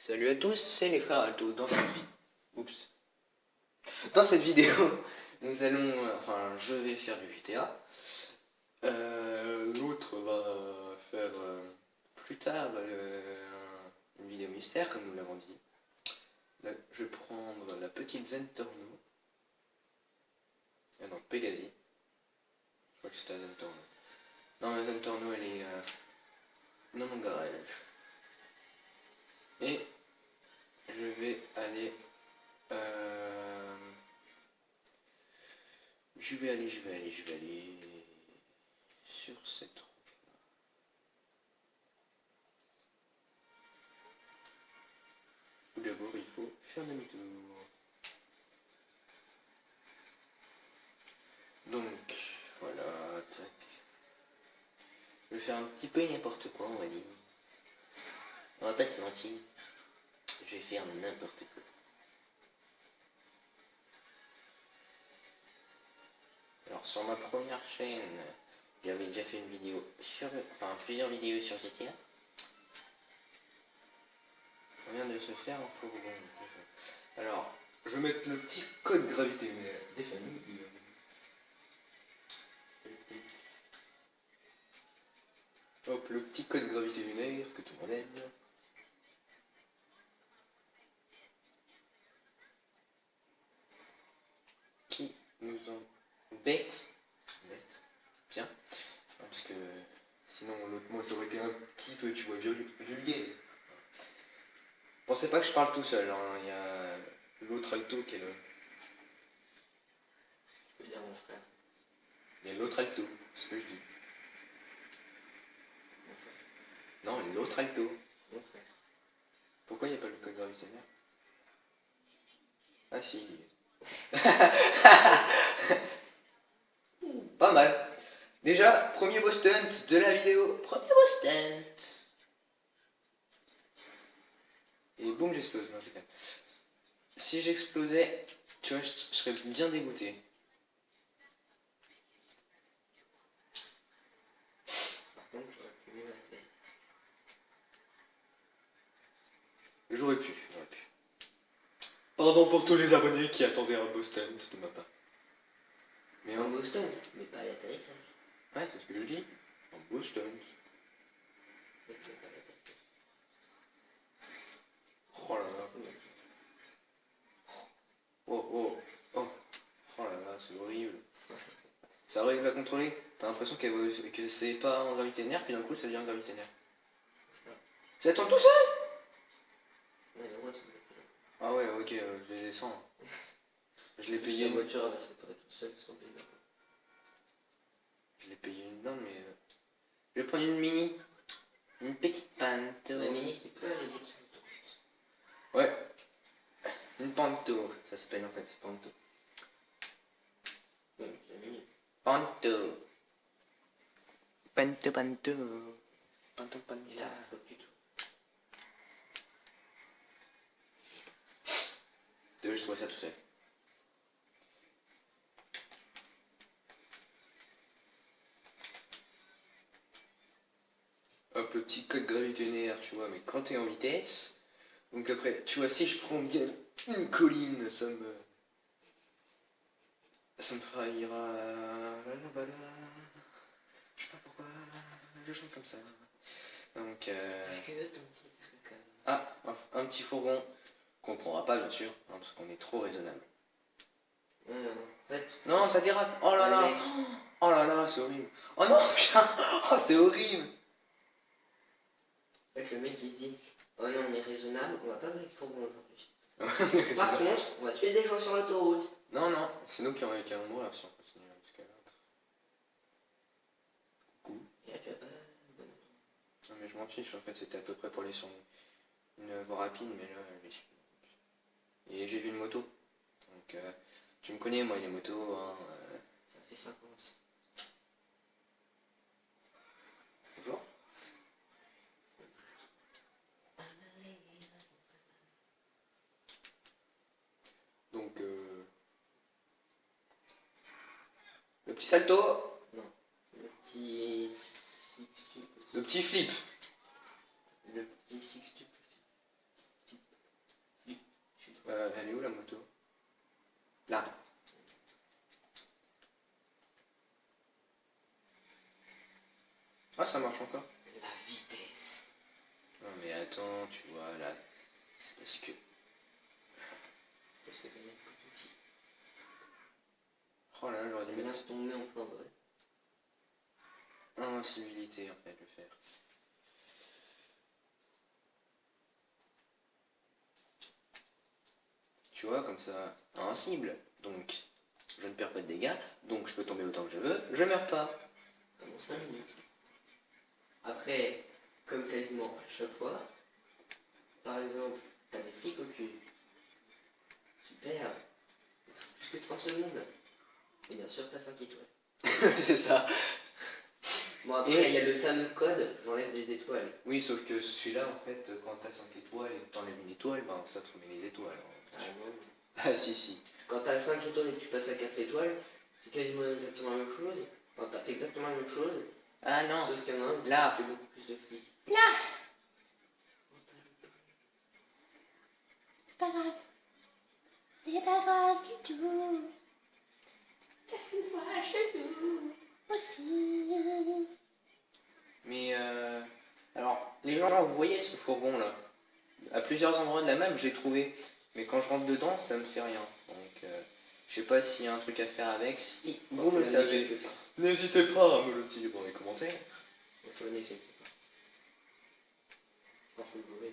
Salut à tous, c'est les frères Alto. Dans cette vidéo, nous allons, je vais faire du GTA. L'autre va faire plus tard une vidéo mystère, comme nous l'avons dit. Là, je vais prendre la petite Zentorno. Ah non, Pegasi. Je crois que c'était la Zentorno. Non, la Zentorno, elle est dans mon garage. Et je vais aller je vais aller sur cette route là. D'abord il faut faire demi-tour. Donc voilà, tac. Je vais faire un petit peu n'importe quoi, on va dire. On va pas se mentir. Je vais faire n'importe quoi. Alors sur ma première chaîne, j'avais déjà fait une vidéo sur, plusieurs vidéos sur GTA. On vient de se faire un fourgon. Alors, je vais mettre le petit code gravité des familles. Hop, le petit code gravité lunaire que tout le monde aime. Qui nous embête. Bien. Parce que sinon l'autre mot ça aurait été un petit peu, tu vois, vulgaire. Pensez pas que je parle tout seul, hein. Il y a l'autre alto qui est là. Je peux dire mon frère. Il y a l'autre alto, c'est ce que je dis. Mon frère. Non, l'autre alto. Mon frère. Pourquoi il n'y a pas le code gravitaire? Ah si. Pas mal. Déjà, premier boss stunt de la vidéo. Premier boss stunt. Et boum, j'explose. Non, c'est pas. Si j'explosais, tu vois, je serais bien dégoûté. Par contre, j'aurais pu mieux la tête. J'aurais pu. Pardon pour tous les abonnés qui attendaient un boss stunt de ma part. Mais un beau stunt, mais pas à l'atterrissage. Ouais, c'est ce que je dis. Un boss stunt. Mais tu n'as pas l'atterrissage. Oh là là. Oh là là, c'est horrible. C'est horrible à contrôler. T'as l'impression que c'est pas en gravité linéaire, puis d'un coup ça devient en gravité linéaire. C'est ça. Ça tombe tout seul? Ouais, les roues sont pétées. Ah ouais, ok, je les descends. Je l'ai Si payé. la voiture elle va se réparer toute seule sans payer. Je l'ai payé une blinde, mais. Je vais prendre une mini. Une petite panto. La mini qui peut aller vite sur l'autoroute. Ouais. Une panto, ça s'appelle en fait, panto. Ouais, mais la mini. Panto. Panto. Panto. Et là, faut plus tout. Je trouvais ça tout seul. Hop, le petit code gravitaire, tu vois, mais quand t'es en vitesse. Donc après, tu vois, si je prends bien une colline, ça me fera ira. Je sais pas pourquoi, je chante comme ça. Donc, Parce que ton petit truc. Ah, un petit fourgon qu'on prendra pas, bien sûr, hein, parce qu'on est trop raisonnable. En fait. Non, ça dérape. Oh là là. Mec. Oh là là, c'est horrible. Oh non, putain. Oh, c'est horrible. En fait, le mec il se dit oh non, on est raisonnable, on va pas avec le fourgon aujourd'hui. C'est Par ça. contre, on va tuer des gens sur l'autoroute. Non, c'est nous qui allons mourir si on continue jusqu'à là. Coucou. Et là, tu vas pas. Non, mais je m'en fiche, en fait, c'était à peu près pour aller sur une voie rapide, mais là, et j'ai vu une moto. Donc, tu me connais, moi, les motos, hein. Ça fait 50. Bonjour. Donc, le petit salto, Non. Le petit. le petit flip. Le petit six-tuple. Petite Elle est où la moto? Là. Ah, ça marche encore. La vitesse. Non mais attends, tu vois, là, c'est parce que... Parce que t'as mis plus petit. Oh là là, j'aurais dû T'as bien mettre tombé en plein vol. invincibilité, en fait, le faire. Tu vois, comme ça, invincible. Donc, je ne perds pas de dégâts, donc je peux tomber autant que je veux, je meurs pas. Pendant 5 minutes. Après, comme quasiment à chaque fois, par exemple, t'as des flics au cul. Super. Plus que 30 secondes. Et bien sûr, t'as 5 étoiles. C'est ça. Bon, après, il y a le fameux code, j'enlève des étoiles. Oui, sauf que celui-là, en fait, quand t'as 5 étoiles et que t'enlèves une étoile, ben, ça te remet les étoiles. Ah non. Ah si, si. Quand t'as 5 étoiles et que tu passes à 4 étoiles, c'est quasiment exactement la même chose. Enfin, t'as fait exactement la même chose. Ah non. Sauf qu'il y en a un qui Là. fait beaucoup plus de flics. Là. C'est pas grave. C'est pas grave du tout. Une fois chez nous aussi. Mais alors, les gens, vous voyez ce fourgon là? À plusieurs endroits de la map, j'ai trouvé. Mais quand je rentre dedans, ça me fait rien. Donc, je sais pas s'il y a un truc à faire avec. Si vous me le savez, n'hésitez pas à me le dire dans les commentaires. Il faut le méfier. Pas faut le mauvais.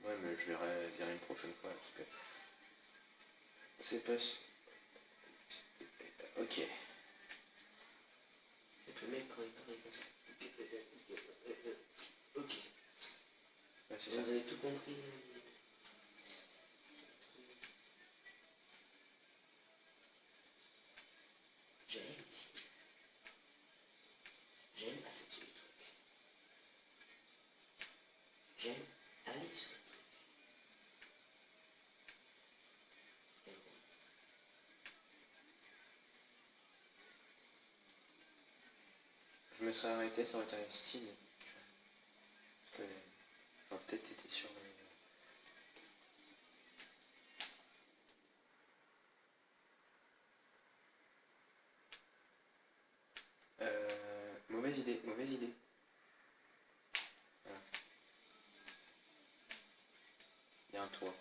Ouais, mais je verrai bien une prochaine fois. Parce que c'est pas... Ok. Donc le mec, quand il parle comme ça. Ok. Ouais, c'est ça. Vous avez tout compris. J'aime passer sur les trucs. J'aime aller sur les trucs. Et bon. Je me serais arrêté, ça aurait été un style. Parce que j'aurais peut-être été sur... Mauvaise idée, mauvaise idée. Voilà. Il y a un toit.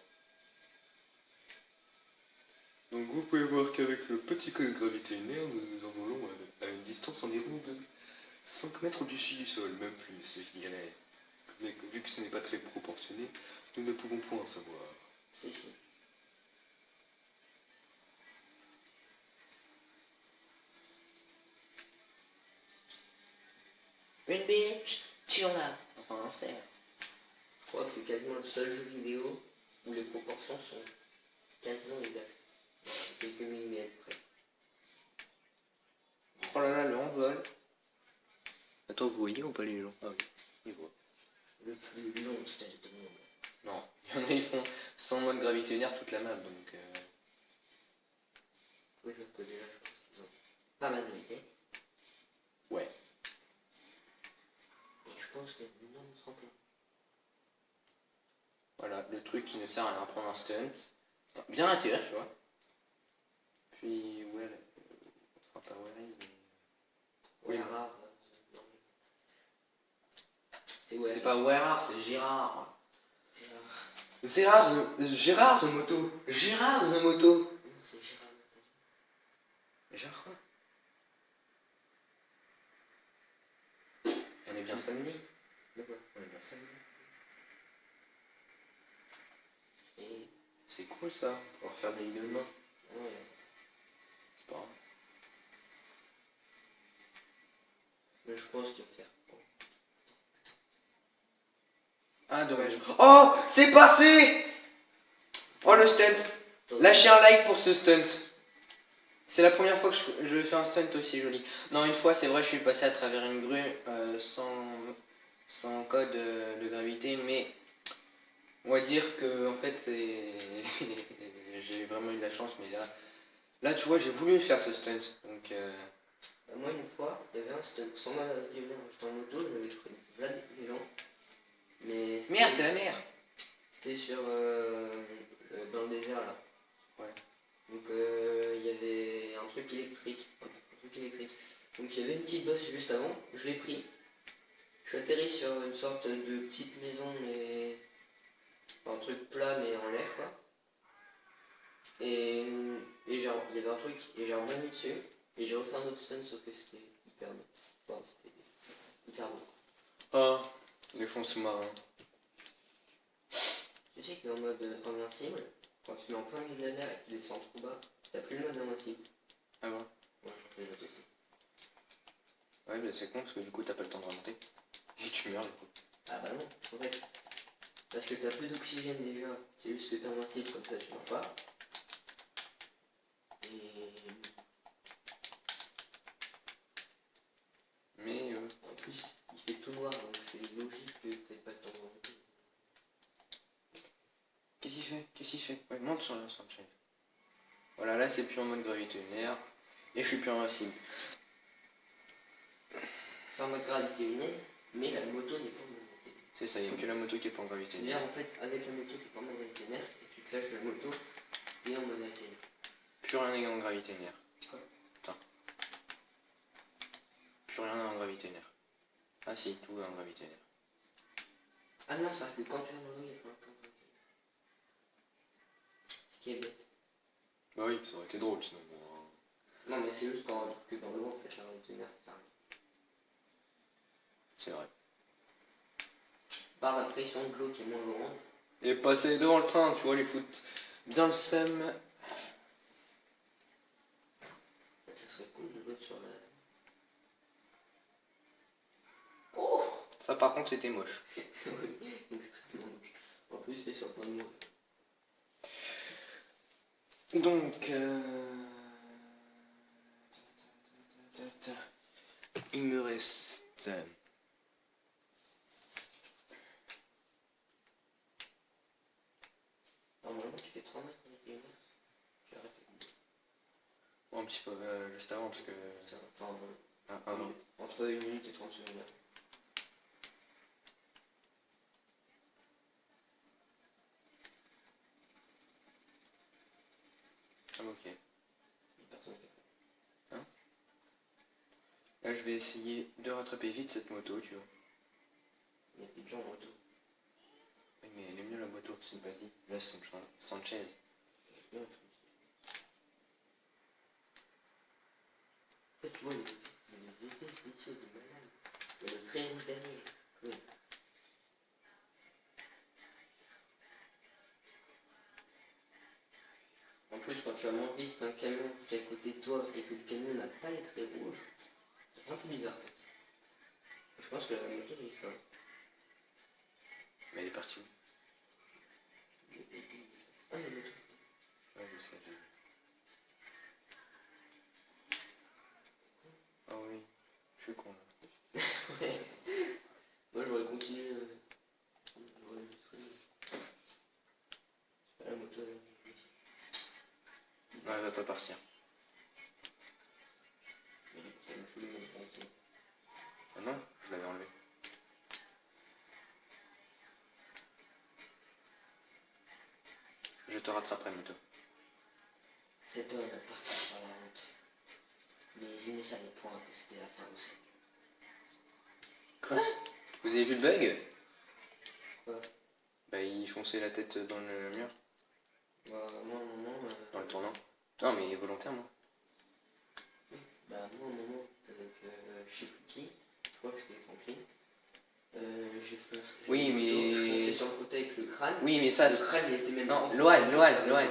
Donc vous pouvez voir qu'avec le petit code de gravité linéaire, nous nous envolons à une distance environ de 5 mètres au-dessus du sol, même plus, je dirais. Mais vu que ce n'est pas très proportionné, nous ne pouvons point savoir. Si, si. Une bitch, tu en as. Enfin, un cerf. Je crois que c'est quasiment le seul jeu vidéo où les proportions sont quasiment exactes. Quelques millimètres près. Oh là là, le envol. Attends, vous voyez ou pas les gens? Ah oui, ils voient. Le plus long stage du monde. Non, il y en a, ils font sans mode gravité linéaire toute la map, donc... Oui, sauf que déjà, je pense qu'ils ont pas mal de vitesse. Ouais. Et je pense que le nom sera plein. Voilà, le truc qui ne sert à rien, prendre un stunt. Bien atterrir, tu vois. Puis, ouais, enfin pas ouais, mais... Ouais, Oui. rare. Non. C'est C'est pas Werard, c'est Gérard. Gérard. Gérard the moto. Gérard the moto. Non, c'est Gérard. Gérard quoi? On est bien samedi. De quoi? On est bien samedi. Et... C'est cool ça, on va refaire des vidéos demain. Ah ouais. C'est pas grave. Mais je pense qu'il va faire. Ah dommage. Oh, c'est passé. Oh le stunt. Lâchez un like pour ce stunt. C'est la première fois que je fais un stunt aussi joli. Non, une fois, c'est vrai, je suis passé à travers une grue sans code de gravité, mais on va dire que en fait, j'ai vraiment eu de la chance, mais là, tu vois, j'ai voulu faire ce stunt. Donc, Moi, une fois, il y avait un stunt sans ma gravité linéaire. J'étais en moto, j'avais pris plein de gens. Mais merde, c'est la mer. c'était sur dans le désert là. Ouais. Donc il y avait un truc électrique. Donc il y avait une petite bosse juste avant, je l'ai pris. Je suis atterri sur une sorte de petite maison, mais un truc plat mais en l'air quoi. Et genre, il y avait un truc, et j'ai rebondi dessus, et j'ai refait un autre stun, sauf que c'était hyper beau. Enfin, c'était hyper beau. Ah, les fonds sous-marins. Tu sais qu'en mode invincible, quand tu mets en plein milieu de la mer et que tu descends trop bas, t'as plus le mode invincible. Ah bon? Ouais, je le note aussi. Ouais, mais c'est con parce que du coup t'as pas le temps de remonter. Et tu meurs du coup. Ah bah non, en fait. Parce que t'as plus d'oxygène déjà, c'est juste que t'es invincible, comme ça tu meurs pas. Mais En plus, il fait tout noir, donc c'est logique que t'aies pas le temps de remonter. qu'est-ce qu'il fait? Ouais, monte sur la Sunshine. Voilà, là c'est plus en mode gravité lunaire. Et je suis plus invincible. C'est en mode gravité lunaire, mais la moto n'est pas en mode gravité lunaire. C'est ça, il n'y a que la moto qui est pas en gravité lunaire. C'est-à-dire en fait, avec la moto t'es pas en mode gravité lunaire, et tu clashes la moto, t'es en mode gravité lunaire. Plus rien n'est en gravité lunaire. Quoi? Putain. Plus rien n'est en gravité lunaire. Ah si, tout est en gravité lunaire. Ah non, ça fait que quand tu es en moto, il n'y a pas encore de gravité lunaire. Ce qui est bête. Bah oui, ça aurait été drôle sinon. Bon, Non, mais c'est juste que dans l'eau, en fait, la gravité lunaire, c'est pareil. c'est vrai. Par la pression de l'eau qui est moins grande. Et passer devant le train, tu vois, les foutre bien le seum. Ça serait cool de l'autre sur la... Oh Ça par contre c'était moche. oui, extrêmement moche. En plus, c'est sur plein de mots. Donc, il me reste... Normalement, tu fais 3 mètres avec les mètres. J'ai arrêté. Bon, un petit peu juste avant parce que... Ça va, enfin, Ah non. entre 1 minute et 30 secondes. Ah ok. Personne ne fait ça. Là je vais essayer de rattraper vite cette moto, tu vois. Il y a plus de gens en moto. Oui, mais elle est mieux la moto, c'est pas dit. Là c'est Sanchez. En fait, tu vois, les effets spéciaux de malade. Il y a le train derrière. Cool. En plus, quand tu vas monter vite un camion qui est à côté de toi et que le camion n'a pas les traits rouges, c'est un peu bizarre en fait. Je pense que la moto est fait. Mais elle est partie où? Ah, la moto. Ouais, je sais, j'ai vu. Ah oui, je suis con là. Ouais. Moi j'aurais continué. J'aurais mis freiner. C'est pas la moto. Non, elle va pas partir. Ah non, je l'avais enlevé. Je te rattraperai moto. Cet homme est parti par la route. Mais il ne savait point que c'était la fin aussi. Quoi? Vous avez vu le bug? Quoi? Bah il fonçait la tête dans le mur. Bah, moi, à un moment. Dans le tournant. Non mais volontairement. Bah, moi, à un moment, avec je sais plus qui, je crois que c'était Franklin. J'ai foncé. Oui, mais... Je foncé sur le côté avec le crâne. Oui mais ça Le crâne, il était même. Non, enflé. Loan,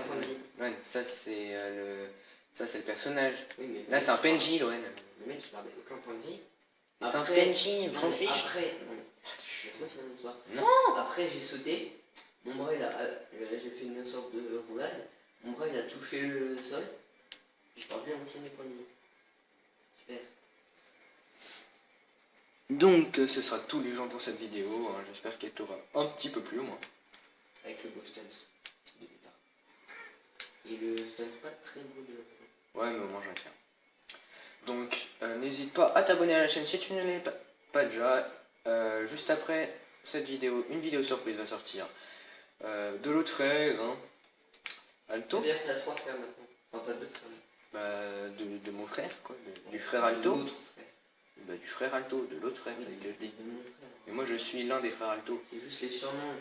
Oui, ça c'est le... Ça c'est le personnage. mais Là c'est un PNJ, Loan. Le mec, il perdait aucun point de vie. Mais c'est un Après- PNJ, on Non, s'en mais fiche. Après, non, laisse-moi finir l'histoire. Non. Après, j'ai sauté. Mon bras, j'ai fait une sorte de roulade. Mon bras, il a touché le sol. Puis je perdais la moitié de mes points de vie. Super. Donc ce sera tous les gens pour cette vidéo. Hein. J'espère qu'elle t'aura un petit peu plu au moins. Avec le beau stunt de départ. Et le stunt pas très beau de... Ouais mais au moins j'en tiens. Donc n'hésite pas à t'abonner à la chaîne si tu ne l'es pas déjà. Juste après cette vidéo, une vidéo surprise va sortir de l'autre frère. Hein. Alto. C'est-à-dire que t'as 3 frères maintenant. Enfin, t'as 2 frères. Bah, de mon frère, quoi. Du frère Alto. L'autre frère. Bah, du frère Alto, de l'autre frère, Oui, avec lequel je dis. de mon frère. Et moi, je suis l'un des frères Alto. C'est juste les surnoms.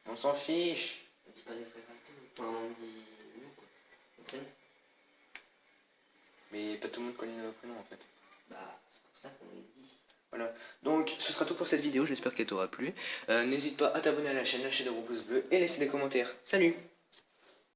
On s'en fiche. On dit pas les frères Alto. Enfin, on dit nous, quoi. Vous comprenez? Mais pas tout le monde connaît nos prénoms, en fait. Bah, c'est pour ça qu'on les dit. Donc, ce sera tout pour cette vidéo. J'espère qu'elle t'aura plu. N'hésite pas à t'abonner à la chaîne, lâcher des gros pouces bleus et laisser des commentaires. Salut!